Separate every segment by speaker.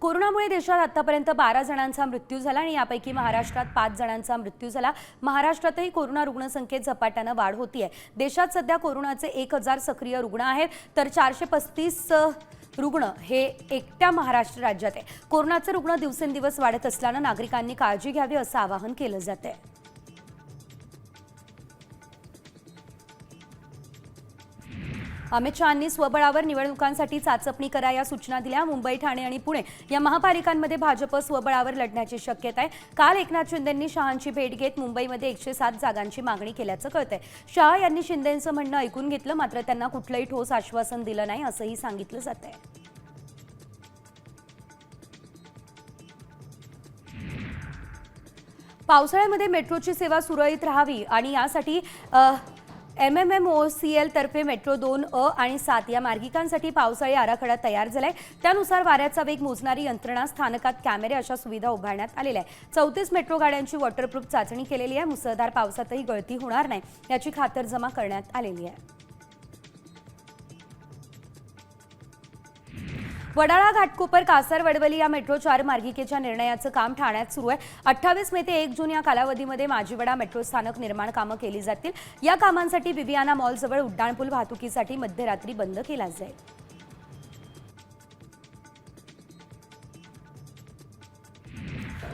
Speaker 1: कोरोनामुळे देशात आतापर्यंत 12 जणांचा मृत्यू झाला आणि यापैकी महाराष्ट्रात 5 जणांचा मृत्यू झाला। महाराष्ट्रातही कोरोना रुग्णसंख्येत झपाट्याने वाढ होतीये। देशात सध्या कोरोनाचे 1000 सक्रिय रुग्ण आहेत, तर 435 रुग्ण हे एकट्या महाराष्ट्र राज्यात आहे। कोरोनाचे रुग्ण दिवसेंदिवस वाढत असल्याने नागरिकांनी काळजी घ्यावी असं आवाहन केलं जातंय। अमित शहांनी स्वबळावर निवडणुकांसाठी चाचपणी करा या सूचना दिल्या। मुंबई, ठाणे आणि पुणे या महापालिकांमध्ये भाजप स्वबळावर लढण्याची शक्यता आहे। काल एकनाथ शिंदेंनी शहांची भेट घेत मुंबईमध्ये 107 जागांची मागणी केल्याचं कळतंय। शहा यांनी शिंदेंचं म्हणणं ऐकून घेतलं, मात्र त्यांना कुठलंही ठोस आश्वासन दिलं नाही असंही सांगितलं जातंय। पावसाळ्यामध्ये मेट्रोची सेवा सुरळीत राहावी आणि यासाठी MMMOCL तर्फे मेट्रो 2A आणि 7 या मार्गिकांसाठी पावसाळी आराखडा तयार झालाय। त्यानुसार वाऱ्याचा वेग मोजणारी यंत्रणा, स्थानकात कॅमेरे अशा सुविधा उभारण्यात आलेल्या आहेत। 34 मेट्रो गाड्यांची वॉटरप्रूफ चाचणी केलेली आहे। मुसळधार पावसातही गळती होणार नाही याची खातरजमा करण्यात आलेली आहे। वडाळा, घाटकोपर, कासार, वडवली या मेट्रो 4 मार्गिकेच्या निर्णयाचं काम ठाण्यात सुरू आहे। 28 मे ते 1 जून या कालावधीमध्ये माजिवडा मेट्रो स्थानक निर्माण कामं केली जातील। या कामांसाठी विवियाना मॉलजवळ उड्डाणपूल वाहतुकीसाठी मध्यरात्री बंद केला जाईल।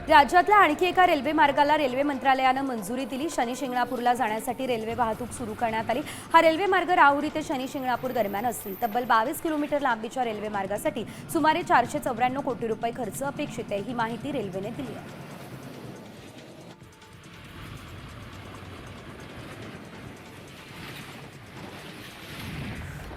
Speaker 1: राज्यातल्या आणखी एका रेल्वे मार्गाला रेल्वे मंत्रालयानं मंजुरी दिली। शनी शिंगणापूरला जाण्यासाठी रेल्वे वाहतूक सुरू करण्यात आली। हा रेल्वे मार्ग राहुरी ते शनी शिंगणापूर दरम्यान असेल। तब्बल 22 किलोमीटर लांबीच्या रेल्वे मार्गासाठी सुमारे 494 कोटी रुपये खर्च अपेक्षित आहे, ही माहिती रेल्वेने दिली आहे।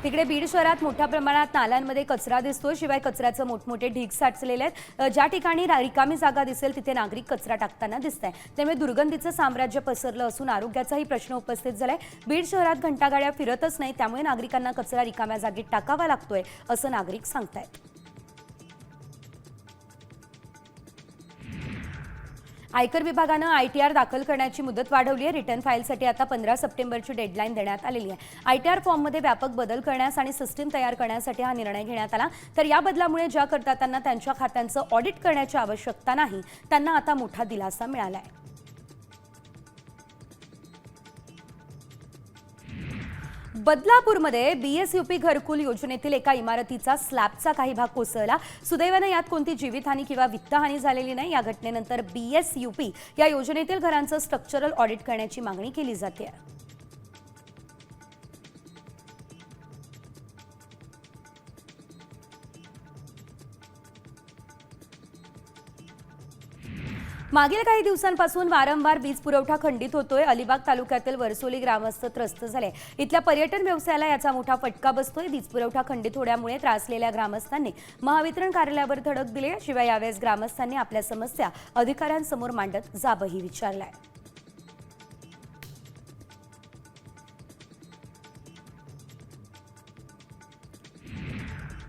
Speaker 1: तिकडे बीड शहरात मोठ्या प्रमाणात नाल्यांमध्ये कचरा दिसतोय। शिवाय कचऱ्याचे मोठमोठे ढीग साचलेले आहेत। ज्या ठिकाणी रिकामी जागा दिसेल तिथे नागरिक कचरा टाकताना दिसत आहे। त्यामुळे दुर्गंधीचं साम्राज्य पसरलं असून आरोग्याचाही प्रश्न उपस्थित झालाय। बीड शहरात घंटागाड्या फिरतच नाही, त्यामुळे नागरिकांना कचरा रिकाम्या जागेत टाकावा लागतोय असं नागरिक सांगतायत। आयकर विभागानं ITR दाखल करण्याची मुदत वाढवली आहे। रिटर्न फाईलसाठी आता 15 सप्टेंबरची डेडलाईन देण्यात आलेली आहे। ITR फॉर्ममध्ये व्यापक बदल करण्यास आणि सिस्टीम तयार करण्यासाठी हा निर्णय घेण्यात आला। तर या बदलामुळे ज्या करदात्यांना त्यांच्या खात्यांचं ऑडिट करण्याची आवश्यकता नाही, त्यांना आता मोठा दिलासा मिळाला आहे। बदलापूरमध्ये BSUP घरकुल योजनेतील एका इमारतीचा स्लॅबचा काही भाग कोसळला। सुदैवाने यात कोणती जीवितहानी किंवा वित्तहानी झालेली नाही। या घटनेनंतर BSUP या योजनेतील घरांचं स्ट्रक्चरल ऑडिट करण्याची मागणी केली जाते। मागील काही दिवसांपासून वारंवार वीज पुरवठा खंडित होतोय। अलिबाग तालुक्यातील वरसोली ग्रामस्थ त्रस्त झाले। इथल्या पर्यटन व्यवसायाला याचा मोठा फटका बसतोय। वीज पुरवठा खंडित होण्यामुळे त्रासलेल्या ग्रामस्थांनी महावितरण कार्यालयावर धडक दिली। शिवाय यावेळेस ग्रामस्थांनी आपल्या समस्या अधिकाऱ्यांसमोर मांडत जाबही विचारलाय।